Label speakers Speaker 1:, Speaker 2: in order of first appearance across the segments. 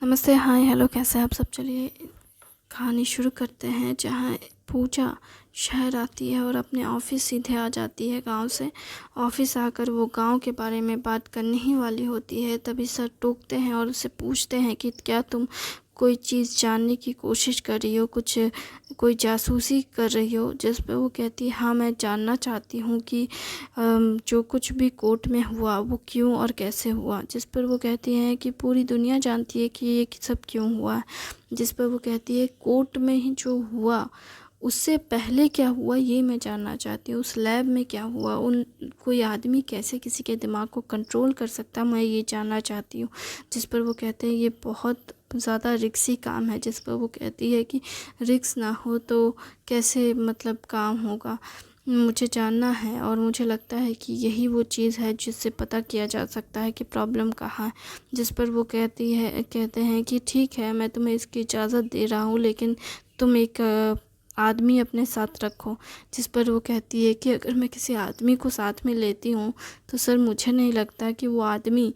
Speaker 1: नमस्ते, हाय, हेलो, कैसे हैं आप सब। चलिए कहानी शुरू करते हैं। जहाँ पूजा शहर आती है और अपने ऑफिस सीधे आ जाती है गांव से। ऑफिस आकर वो गांव के बारे में बात करने ही वाली होती है, तभी सर टोकते हैं और उससे पूछते हैं कि क्या तुम कोई चीज़ जानने की कोशिश कर रही हो, कोई जासूसी कर रही हो। जिस पर वो कहती है, हाँ, मैं जानना चाहती हूँ कि जो कुछ भी कोर्ट में हुआ वो क्यों और कैसे हुआ। जिस पर वो कहती हैं कि पूरी दुनिया जानती है कि ये सब क्यों हुआ है। जिस पर वो कहती है, कोर्ट में ही जो हुआ उससे पहले क्या हुआ ये मैं जानना चाहती हूँ। उस लैब में क्या हुआ, उन कोई आदमी कैसे किसी के दिमाग को कंट्रोल कर सकता, मैं ये जानना चाहती हूँ। जिस पर वो कहते हैं, ये बहुत ज़्यादा रिस्की काम है। जिस पर वो कहती है कि रिस्क ना हो तो कैसे मतलब काम होगा, मुझे जानना है और मुझे लगता है कि यही वो चीज़ है जिससे पता किया जा सकता है कि प्रॉब्लम कहाँ है। जिस पर वो कहते हैं कि ठीक है, मैं तुम्हें इसकी इजाज़त दे रहा हूँ, लेकिन तुम एक आदमी अपने साथ रखो। जिस पर वो कहती है कि अगर मैं किसी आदमी को साथ में लेती हूँ तो सर मुझे नहीं लगता कि वो आदमी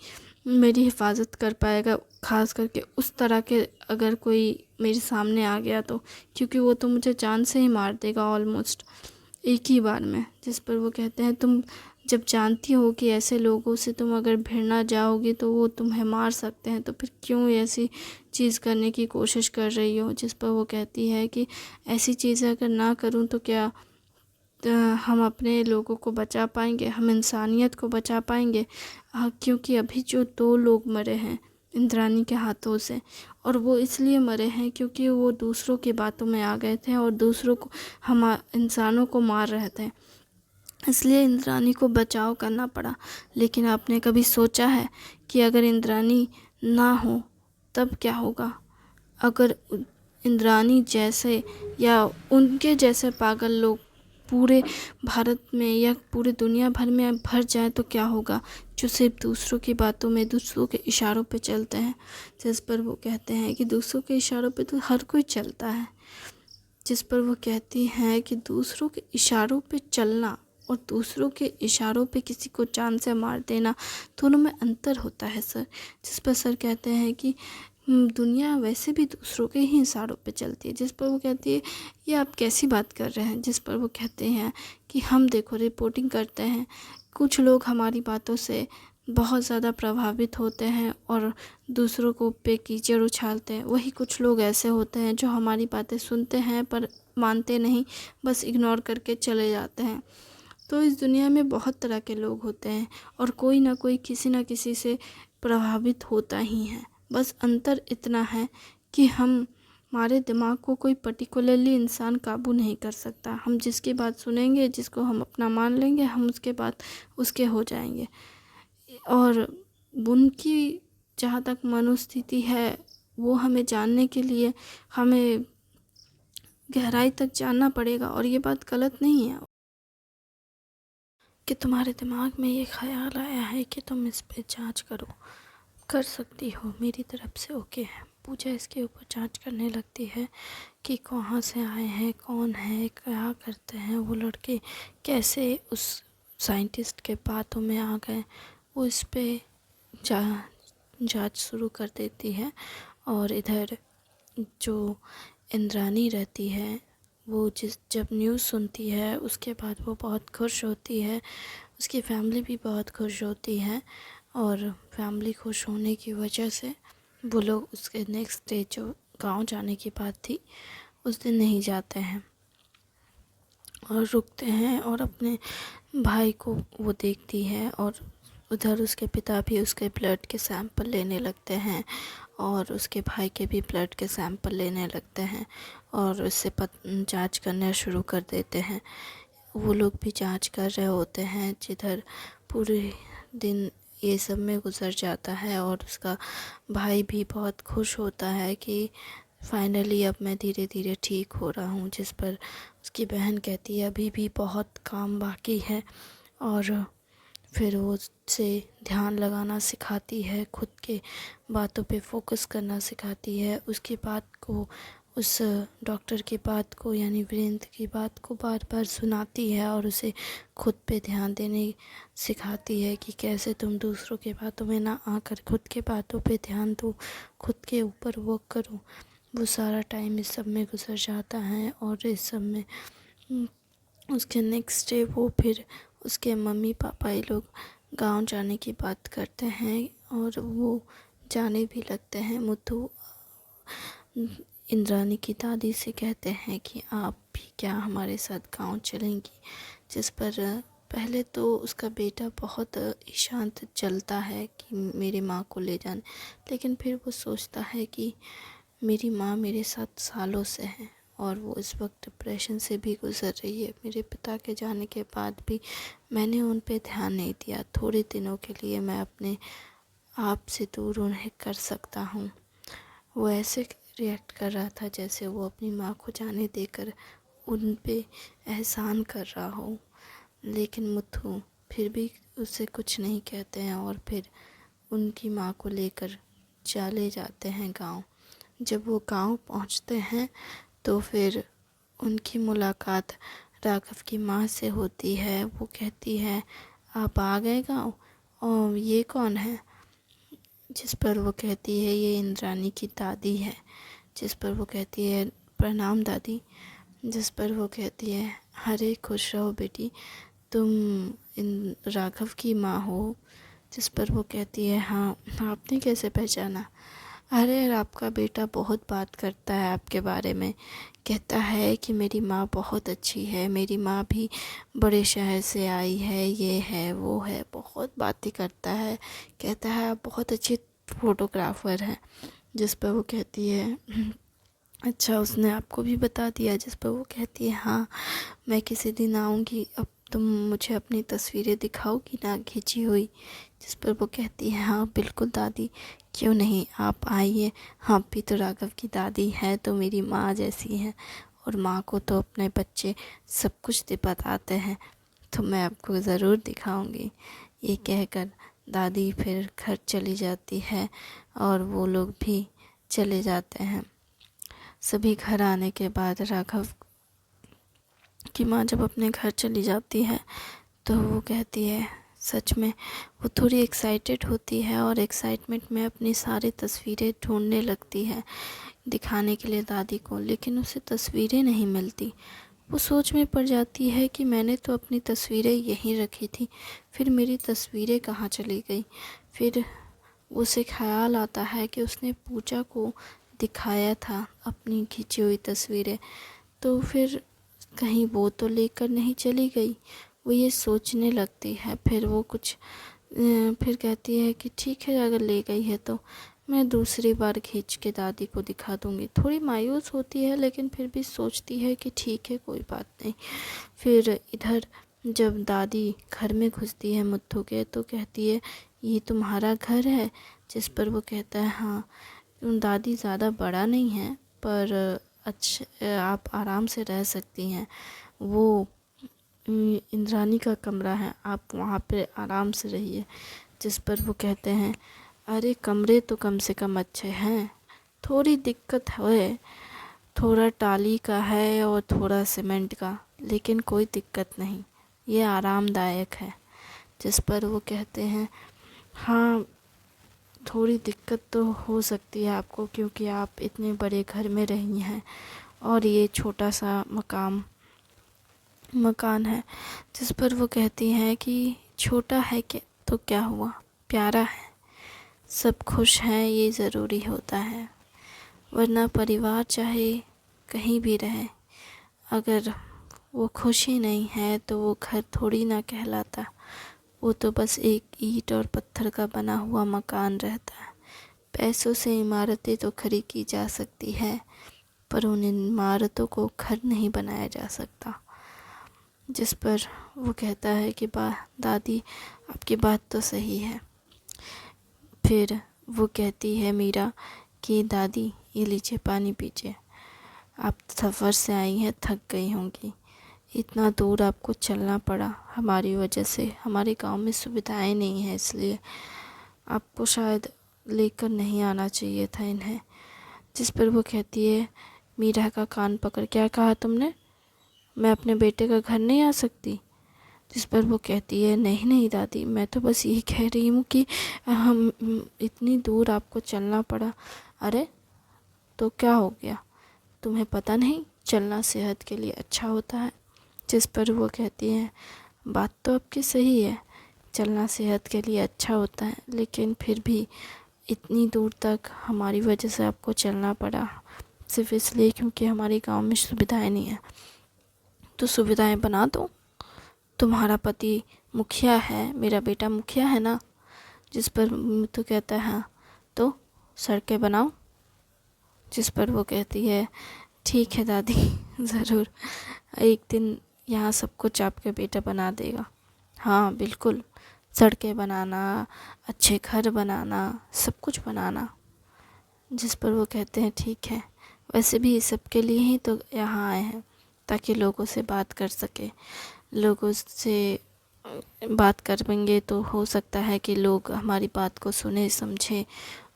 Speaker 1: मेरी हिफाजत कर पाएगा, ख़ास करके उस तरह के अगर कोई मेरे सामने आ गया तो, क्योंकि वो तो मुझे जान से ही मार देगा ऑलमोस्ट एक ही बार में। जिस पर वो कहते हैं, तुम जब जानती हो कि ऐसे लोगों से तुम अगर भिड़ना जाओगी तो वो तुम्हें मार सकते हैं, तो फिर क्यों ऐसी चीज़ करने की कोशिश कर रही हो। जिस पर वो कहती है कि ऐसी चीज़ें अगर ना करूं तो क्या अ, हम अपने लोगों को बचा पाएंगे, हम इंसानियत को बचा पाएंगे। क्योंकि अभी जो 2 लोग मरे हैं इंद्रानी के हाथों से, और वो इसलिए मरे हैं क्योंकि वो दूसरों की बातों में आ गए थे और दूसरों को, हम इंसानों को मार रहे थे, इसलिए इंद्रानी को बचाव करना पड़ा। लेकिन आपने कभी सोचा है कि अगर इंद्रानी ना हो तब क्या होगा। अगर इंद्रानी जैसे या उनके जैसे पागल लोग पूरे भारत में या पूरे दुनिया भर में भर जाए तो क्या होगा, जो सिर्फ दूसरों की बातों में, दूसरों के इशारों पे चलते हैं। जिस पर वो कहते हैं कि दूसरों के इशारों पे तो हर कोई चलता है। जिस पर वो कहती हैं कि दूसरों के इशारों पे चलना और दूसरों के इशारों पे किसी को जान से मार देना, दोनों में अंतर होता है सर। जिस पर सर कहते हैं कि दुनिया वैसे भी दूसरों के ही इशारों पे चलती है। जिस पर वो कहती है, ये आप कैसी बात कर रहे हैं। जिस पर वो कहते हैं कि हम देखो रिपोर्टिंग करते हैं, कुछ लोग हमारी बातों से बहुत ज़्यादा प्रभावित होते हैं और दूसरों को पे कीचड़ उछालते हैं। वही कुछ लोग ऐसे होते हैं जो हमारी बातें सुनते हैं पर मानते नहीं, बस इग्नोर करके चले जाते हैं। तो इस दुनिया में बहुत तरह के लोग होते हैं और कोई ना कोई किसी ना किसी से प्रभावित होता ही है। बस अंतर इतना है कि हमारे दिमाग को कोई पर्टिकुलरली इंसान काबू नहीं कर सकता। हम जिसकी बात सुनेंगे, जिसको हम अपना मान लेंगे, हम उसके बाद उसके हो जाएंगे। और उनकी जहाँ तक मनोस्थिति है, वो हमें जानने के लिए हमें गहराई तक जानना पड़ेगा। और ये बात गलत नहीं है कि तुम्हारे दिमाग में ये ख्याल आया है कि तुम इस पे जांच कर सकती हो, मेरी तरफ से ओके है। पूजा इसके ऊपर जांच करने लगती है कि कहाँ से आए हैं, कौन है, क्या करते हैं वो लड़के, कैसे उस साइंटिस्ट के बातों में आ गए। वो इस पे जा जांच शुरू कर देती है। और इधर जो इंद्रानी रहती है, वो जब न्यूज़ सुनती है उसके बाद वो बहुत खुश होती है, उसकी फैमिली भी बहुत खुश होती है। और फैमिली खुश होने की वजह से वो लोग उसके नेक्स्ट डे जो गांव जाने की बात थी उस दिन नहीं जाते हैं और रुकते हैं और अपने भाई को वो देखती है। और उधर उसके पिता भी उसके ब्लड के सैंपल लेने लगते हैं और उसके भाई के भी ब्लड के सैंपल लेने लगते हैं और उससे जांच करना शुरू कर देते हैं। वो लोग भी जांच कर रहे होते हैं, जिधर पूरे दिन ये सब में गुजर जाता है। और उसका भाई भी बहुत खुश होता है कि फाइनली अब मैं धीरे धीरे ठीक हो रहा हूँ। जिस पर उसकी बहन कहती है, अभी भी बहुत काम बाकी है। और फिर वो उससे ध्यान लगाना सिखाती है, खुद के बातों पे फोकस करना सिखाती है, उसकी बात को उस डॉक्टर की बात को यानी वीरेंद्र की बात को बार बार सुनाती है और उसे खुद पे ध्यान देने सिखाती है कि कैसे तुम दूसरों के बातों में ना आकर खुद के बातों पे ध्यान दो, खुद के ऊपर वर्क करो। वो सारा टाइम इस सब में गुजर जाता है और इस सब में उसके नेक्स्ट डे वो फिर उसके मम्मी पापा ये लोग गांव जाने की बात करते हैं और वो जाने भी लगते हैं। मुथु इंद्रानी की दादी से कहते हैं कि आप भी क्या हमारे साथ गांव चलेंगी, जिस पर पहले तो उसका बेटा बहुत ईशांत चलता है कि मेरी माँ को ले जाने, लेकिन फिर वो सोचता है कि मेरी माँ मेरे साथ सालों से है और वो इस वक्त डिप्रेशन से भी गुज़र रही है। मेरे पिता के जाने के बाद भी मैंने उन पे ध्यान नहीं दिया। थोड़े दिनों के लिए मैं अपने आप से दूर उन्हें कर सकता हूँ। वो ऐसे रिएक्ट कर रहा था जैसे वो अपनी माँ को जाने देकर उन पे एहसान कर रहा हो, लेकिन मुथु फिर भी उससे कुछ नहीं कहते हैं और फिर उनकी माँ को लेकर चले जाते हैं गांव। जब वो गांव पहुंचते हैं तो फिर उनकी मुलाकात राघव की माँ से होती है। वो कहती है, आप आ गए गांव और ये कौन है? जिस पर वो कहती है, ये इंद्रानी की दादी है। जिस पर वो कहती है, प्रणाम दादी। जिस पर वो कहती है, अरे खुश रहो बेटी, तुम इन राघव की माँ हो? जिस पर वो कहती है, हाँ। आपने कैसे पहचाना? अरे आपका बेटा बहुत बात करता है आपके बारे में, कहता है कि मेरी माँ बहुत अच्छी है, मेरी माँ भी बड़े शहर से आई है, ये है वो है, बहुत बातें करता है, कहता है आप बहुत अच्छे फोटोग्राफर हैं। जिस पर वो कहती है, अच्छा उसने आपको भी बता दिया? जिस पर वो कहती है, हाँ मैं किसी दिन आऊँगी, अब तुम मुझे अपनी तस्वीरें दिखाओगी ना खींची हुई? जिस पर वो कहती है, हाँ बिल्कुल दादी, क्यों नहीं, आप आइए। आप भी तो राघव की दादी है, तो मेरी माँ जैसी हैं और माँ को तो अपने बच्चे सब कुछ बताते हैं, तो मैं आपको ज़रूर दिखाऊंगी। ये कहकर दादी फिर घर चली जाती है और वो लोग भी चले जाते हैं। सभी घर आने के बाद राघव की माँ जब अपने घर चली जाती है तो वो कहती है, सच में वो थोड़ी एक्साइटेड होती है और एक्साइटमेंट में अपनी सारी तस्वीरें ढूंढने लगती है दिखाने के लिए दादी को, लेकिन उसे तस्वीरें नहीं मिलती। वो सोच में पड़ जाती है कि मैंने तो अपनी तस्वीरें यहीं रखी थी, फिर मेरी तस्वीरें कहाँ चली गई? फिर उसे ख्याल आता है कि उसने पूजा को दिखाया था अपनी खींची हुई तस्वीरें, तो फिर कहीं वो तो लेकर नहीं चली गई। वो ये सोचने लगती है। फिर वो फिर कहती है कि ठीक है, अगर ले गई है तो मैं दूसरी बार खींच के दादी को दिखा दूँगी। थोड़ी मायूस होती है लेकिन फिर भी सोचती है कि ठीक है, कोई बात नहीं। फिर इधर जब दादी घर में घुसती है मुथु के, तो कहती है, ये तुम्हारा घर है? जिस पर वो कहता है, हाँ। दादी ज़्यादा बड़ा नहीं है पर आप आराम से रह सकती हैं, वो इंद्रानी का कमरा है, आप वहाँ पे आराम से रहिए। जिस पर वो कहते हैं, अरे कमरे तो कम से कम अच्छे हैं, थोड़ी दिक्कत है, थोड़ा टाली का है और थोड़ा सीमेंट का, लेकिन कोई दिक्कत नहीं, ये आरामदायक है। जिस पर वो कहते हैं, हाँ थोड़ी दिक्कत तो हो सकती है आपको, क्योंकि आप इतने बड़े घर में रही हैं और ये छोटा सा मकान है। जिस पर वो कहती हैं कि छोटा है कि तो क्या हुआ, प्यारा है, सब खुश हैं, ये ज़रूरी होता है, वरना परिवार चाहे कहीं भी रहे, अगर वो खुश ही नहीं है तो वो घर थोड़ी ना कहलाता, वो तो बस एक ईंट और पत्थर का बना हुआ मकान रहता है। पैसों से इमारतें तो खड़ी की जा सकती है, पर उन इमारतों को घर नहीं बनाया जा सकता। जिस पर वो कहता है कि दादी आपकी बात तो सही है। फिर वो कहती है मीरा कि दादी ये लीजिए पानी पीजिए, आप सफ़र से आई हैं, थक गई होंगी, इतना दूर आपको चलना पड़ा हमारी वजह से, हमारे गांव में सुविधाएं नहीं हैं, इसलिए आपको शायद लेकर नहीं आना चाहिए था इन्हें। जिस पर वो कहती है मीरा का कान पकड़, क्या कहा तुमने? मैं अपने बेटे का घर नहीं आ सकती? जिस पर वो कहती है, नहीं नहीं दादी, मैं तो बस यही कह रही हूँ कि हम इतनी दूर आपको चलना पड़ा। अरे तो क्या हो गया, तुम्हें पता नहीं चलना सेहत के लिए अच्छा होता है? जिस पर वो कहती है, बात तो आपकी सही है, चलना सेहत के लिए अच्छा होता है, लेकिन फिर भी इतनी दूर तक हमारी वजह से आपको चलना पड़ा, सिर्फ इसलिए क्योंकि हमारे गांव में सुविधाएं नहीं है। तो सुविधाएं बना दो, तुम्हारा पति मुखिया है, मेरा बेटा मुखिया है ना। जिस पर तो कहता है, हाँ तो सड़कें बनाओ। जिस पर वो कहती है, ठीक है दादी ज़रूर, एक दिन यहाँ सब कुछ आपके बेटा बना देगा। हाँ बिल्कुल, सड़कें बनाना, अच्छे घर बनाना, सब कुछ बनाना। जिस पर वो कहते हैं, ठीक है, वैसे भी सबके लिए ही तो यहाँ आए हैं, ताकि लोगों से बात कर सके। लोगों से बात करेंगे तो हो सकता है कि लोग हमारी बात को सुने समझें,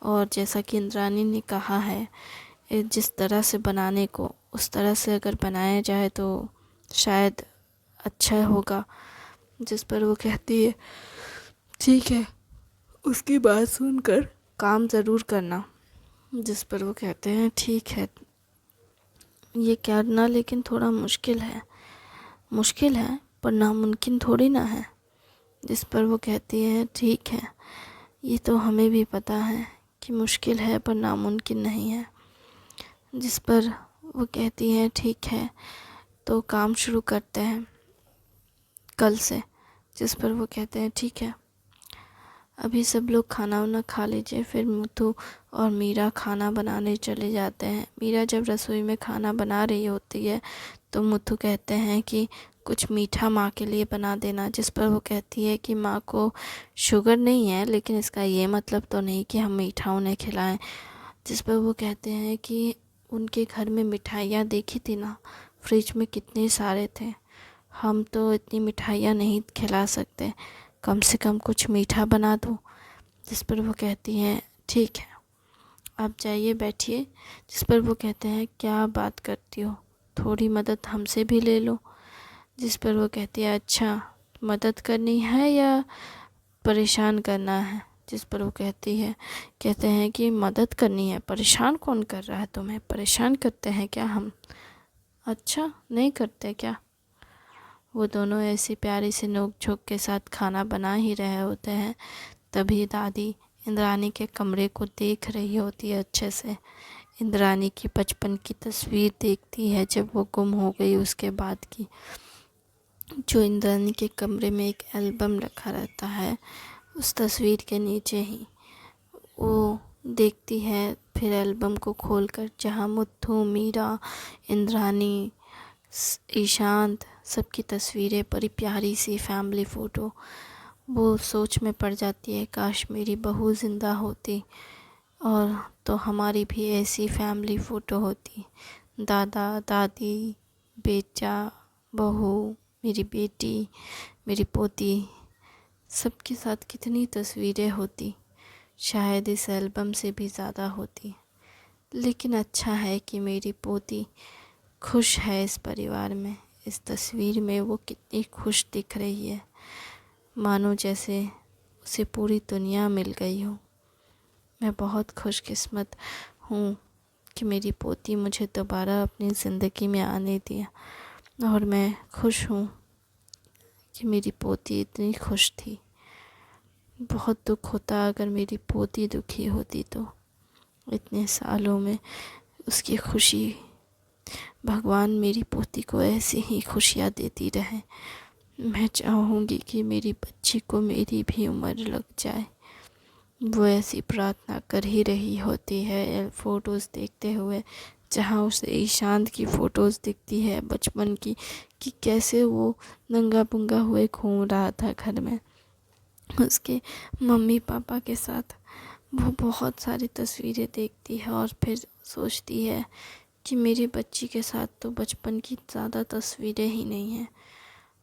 Speaker 1: और जैसा कि इंद्रानी ने कहा है, जिस तरह से बनाने को उस तरह से अगर बनाया जाए तो शायद अच्छा होगा। जिस पर वो कहती है, ठीक है, उसकी बात सुनकर काम ज़रूर करना। जिस पर वो कहते हैं, ठीक है, ये करना लेकिन थोड़ा मुश्किल है। मुश्किल है पर नामुमकिन थोड़ी ना है। जिस पर वो कहती है, ठीक है, ये तो हमें भी पता है कि मुश्किल है पर नामुमकिन नहीं है। जिस पर वो कहती है, ठीक है, तो काम शुरू करते हैं कल से। जिस पर वो कहते हैं, ठीक है, अभी सब लोग खाना वाना खा लीजिए। फिर मुथु और मीरा खाना बनाने चले जाते हैं। मीरा जब रसोई में खाना बना रही होती है तो मुथु कहते हैं कि कुछ मीठा माँ के लिए बना देना। जिस पर वो कहती है कि माँ को शुगर नहीं है, लेकिन इसका ये मतलब तो नहीं कि हम मीठा उन्हें खिलाएं। जिस पर वो कहते हैं कि उनके घर में मिठाइयाँ देखी थी ना, फ्रिज में कितने सारे थे, हम तो इतनी मिठाइयाँ नहीं खिला सकते, कम से कम कुछ मीठा बना दो। जिस पर वो कहती हैं, ठीक है, आप जाइए बैठिए। जिस पर वो कहते हैं, क्या बात करती हो, थोड़ी मदद हमसे भी ले लो। जिस पर वो कहती है, अच्छा, मदद करनी है या परेशान करना है? जिस पर वो कहते हैं कि मदद करनी है, परेशान कौन कर रहा है तुम्हें, परेशान करते हैं क्या हम? अच्छा, नहीं करते क्या? वो दोनों ऐसी प्यारी से नोक झोंक के साथ खाना बना ही रहे होते हैं, तभी दादी इंद्रानी के कमरे को देख रही होती है अच्छे से। इंद्रानी की बचपन की तस्वीर देखती है जब वो गुम हो गई उसके बाद की, जो इंद्रानी के कमरे में एक एल्बम रखा रहता है, उस तस्वीर के नीचे ही वो देखती है। फिर एल्बम को खोलकर जहाँ मुथु, मीरा, इंद्रानी, ईशांत सबकी तस्वीरें, बड़ी प्यारी सी फैमिली फ़ोटो, वो सोच में पड़ जाती है, काश मेरी बहू ज़िंदा होती और तो हमारी भी ऐसी फैमिली फ़ोटो होती, दादा दादी, बेटा, बहू, मेरी बेटी, मेरी पोती, सबके साथ कितनी तस्वीरें होती, शायद इस एल्बम से भी ज़्यादा होती। लेकिन अच्छा है कि मेरी पोती खुश है इस परिवार में। इस तस्वीर में वो कितनी खुश दिख रही है, मानो जैसे उसे पूरी दुनिया मिल गई हो। मैं बहुत खुशकिस्मत हूँ कि मेरी पोती मुझे दोबारा अपनी ज़िंदगी में आने दिया, और मैं खुश हूँ कि मेरी पोती इतनी खुश थी। बहुत दुख होता अगर मेरी पोती दुखी होती तो। इतने सालों में उसकी खुशी, भगवान मेरी पोती को ऐसी ही खुशियाँ देती रहे। मैं चाहूँगी कि मेरी बच्ची को मेरी भी उम्र लग जाए। वो ऐसी प्रार्थना कर ही रही होती है फ़ोटोज़ देखते हुए, जहाँ उसे ईशांत की फ़ोटोज़ दिखती है बचपन की, कि कैसे वो नंगा पुंगा हुए घूम रहा था घर में उसके मम्मी पापा के साथ। वो बहुत सारी तस्वीरें देखती है और फिर सोचती है कि मेरी बच्ची के साथ तो बचपन की ज़्यादा तस्वीरें ही नहीं हैं।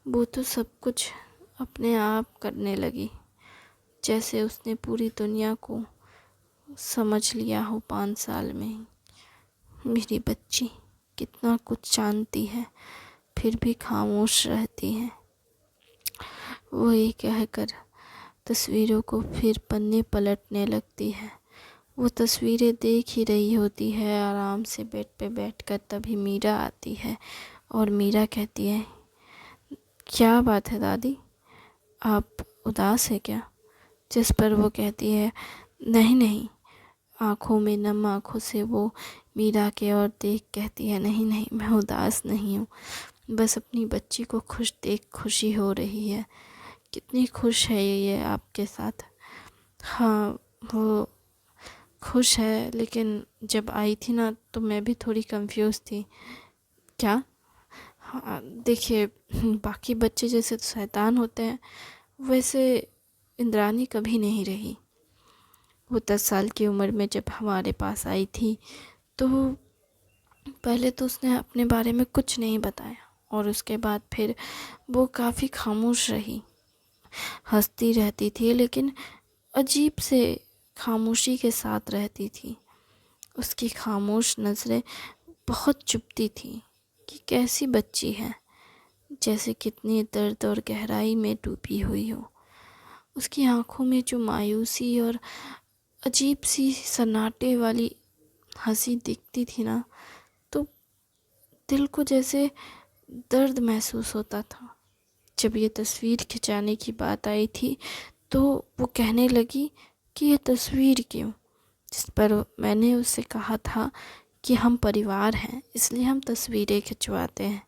Speaker 1: वो तो सब कुछ अपने आप करने लगी, जैसे उसने पूरी दुनिया को समझ लिया हो 5 साल में ही। मेरी बच्ची कितना कुछ जानती है, फिर भी खामोश रहती है। वो ये कहकर तस्वीरों को फिर पन्ने पलटने लगती है। वो तस्वीरें देख ही रही होती है आराम से बेड पे बैठकर। तभी मीरा आती है और मीरा कहती है, क्या बात है दादी, आप उदास है क्या? जिस पर वो कहती है, नहीं नहीं। आँखों में नम आँखों से वो मीरा के ओर देख कहती है, नहीं नहीं, मैं उदास नहीं हूँ, बस अपनी बच्ची को खुश देख खुशी हो रही है। कितनी खुश है ये आपके साथ। हाँ, वो खुश है, लेकिन जब आई थी ना तो मैं भी थोड़ी कंफ्यूज थी। क्या? हाँ देखिए, बाकी बच्चे जैसे तो शैतान होते हैं, वैसे इंद्रानी कभी नहीं रही। वो 10 साल की उम्र में जब हमारे पास आई थी तो पहले तो उसने अपने बारे में कुछ नहीं बताया, और उसके बाद फिर वो काफ़ी खामोश रही। हंसती रहती थी, लेकिन अजीब से खामोशी के साथ रहती थी। उसकी खामोश नज़रें बहुत चुभती थी कि कैसी बच्ची है, जैसे कितनी दर्द और गहराई में डूबी हुई हो। उसकी आंखों में जो मायूसी और अजीब सी सन्नाटे वाली हंसी दिखती थी ना, तो दिल को जैसे दर्द महसूस होता था। जब ये तस्वीर खिंचाने की बात आई थी तो वो कहने लगी कि ये तस्वीर क्यों? जिस पर मैंने उससे कहा था कि हम परिवार हैं, इसलिए हम तस्वीरें खिंचवाते हैं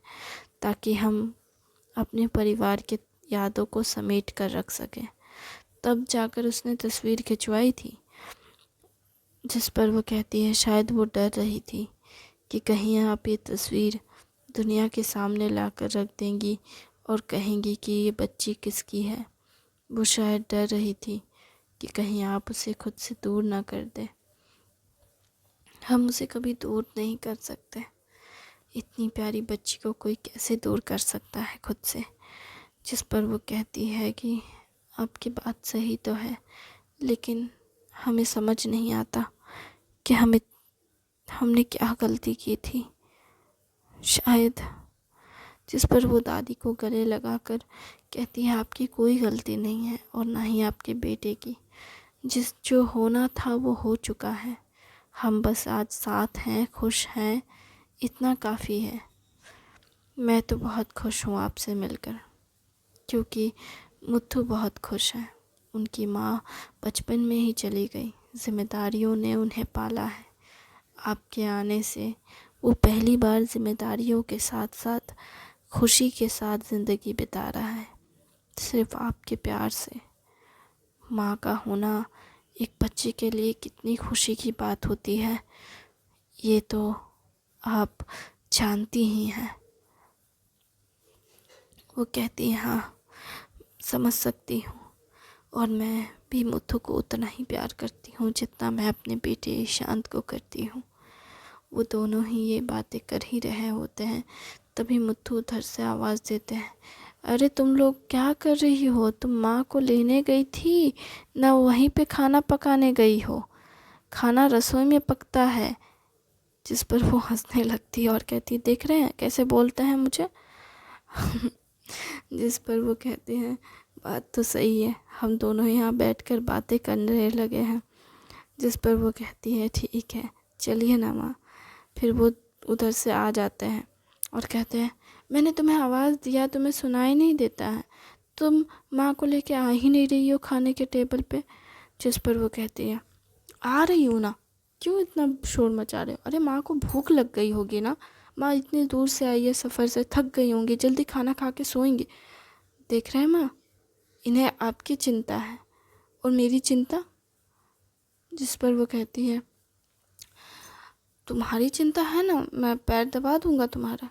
Speaker 1: ताकि हम अपने परिवार के यादों को समेट कर रख सकें। तब जाकर उसने तस्वीर खिंचवाई थी। जिस पर वो कहती है, शायद वो डर रही थी कि कहीं आप ये तस्वीर दुनिया के सामने लाकर रख देंगी और कहेंगी कि ये बच्ची किसकी है। वो शायद डर रही थी कि कहीं आप उसे खुद से दूर ना कर दें। हम उसे कभी दूर नहीं कर सकते। इतनी प्यारी बच्ची को कोई कैसे दूर कर सकता है खुद से। जिस पर वो कहती है कि आपकी बात सही तो है, लेकिन हमें समझ नहीं आता कि हमने क्या गलती की थी, शायद। जिस पर वो दादी को गले लगाकर कहती है, आपकी कोई गलती नहीं है और ना ही आपके बेटे की। जो होना था वो हो चुका है। हम बस आज साथ हैं, खुश हैं, इतना काफ़ी है। मैं तो बहुत खुश हूँ आपसे मिलकर, क्योंकि मुत्थू बहुत खुश है। उनकी माँ बचपन में ही चली गई, जिम्मेदारियों ने उन्हें पाला है। आपके आने से वो पहली बार जिम्मेदारियों के साथ साथ खुशी के साथ ज़िंदगी बिता रहा है, सिर्फ आपके प्यार से। माँ का होना एक बच्चे के लिए कितनी खुशी की बात होती है, ये तो आप जानती ही हैं। वो कहती है, हाँ समझ सकती हूँ, और मैं भी मुत्थू को उतना ही प्यार करती हूँ जितना मैं अपने बेटे ईशांत को करती हूँ। वो दोनों ही ये बातें कर ही रहे होते हैं, तभी मुत्थू उधर से आवाज़ देते हैं, अरे तुम लोग क्या कर रही हो? तुम माँ को लेने गई थी ना, वहीं पे खाना पकाने गई हो? खाना रसोई में पकता है। जिस पर वो हंसने लगती है और कहती है, देख रहे हैं कैसे बोलते हैं मुझे। जिस पर वो कहते हैं, बात तो सही है, हम दोनों यहाँ बैठकर बातें करने लगे हैं। जिस पर वो कहती है, ठीक है चलिए ना माँ। फिर वो उधर से आ जाते हैं और कहते हैं, मैंने तुम्हें आवाज़ दिया, तुम्हें सुनाई नहीं देता है, तुम माँ को लेके आ ही नहीं रही हो खाने के टेबल पे। जिस पर वो कहती है, आ रही हूँ ना, क्यों इतना शोर मचा रहे हो? अरे माँ को भूख लग गई होगी ना, माँ इतनी दूर से आई है, सफ़र से थक गई होंगी, जल्दी खाना खा के सोएंगी। देख रहे हैं माँ, इन्हें आपकी चिंता है और मेरी चिंता। जिस पर वो कहती है, तुम्हारी चिंता है ना, मैं पैर दबा दूंगा तुम्हारा।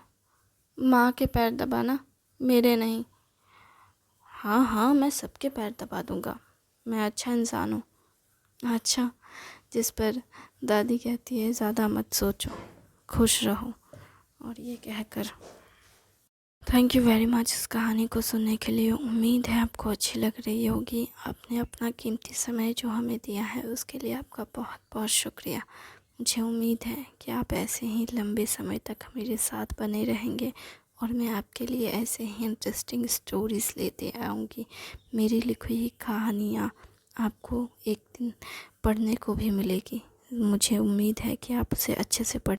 Speaker 1: माँ के पैर दबाना, मेरे नहीं। हाँ हाँ, मैं सबके पैर दबा दूंगा, मैं अच्छा इंसान हूँ। अच्छा। जिस पर दादी कहती है, ज़्यादा मत सोचो, खुश रहो। और ये कहकर थैंक यू वेरी मच इस कहानी को सुनने के लिए। उम्मीद है आपको अच्छी लग रही होगी। आपने अपना कीमती समय जो हमें दिया है उसके लिए आपका बहुत बहुत शुक्रिया। मुझे उम्मीद है कि आप ऐसे ही लंबे समय तक मेरे साथ बने रहेंगे और मैं आपके लिए ऐसे ही इंटरेस्टिंग स्टोरीज़ लेते आऊँगी। मेरी लिखी हुई कहानियाँ आपको एक दिन पढ़ने को भी मिलेगी। मुझे उम्मीद है कि आप उसे अच्छे से पढ़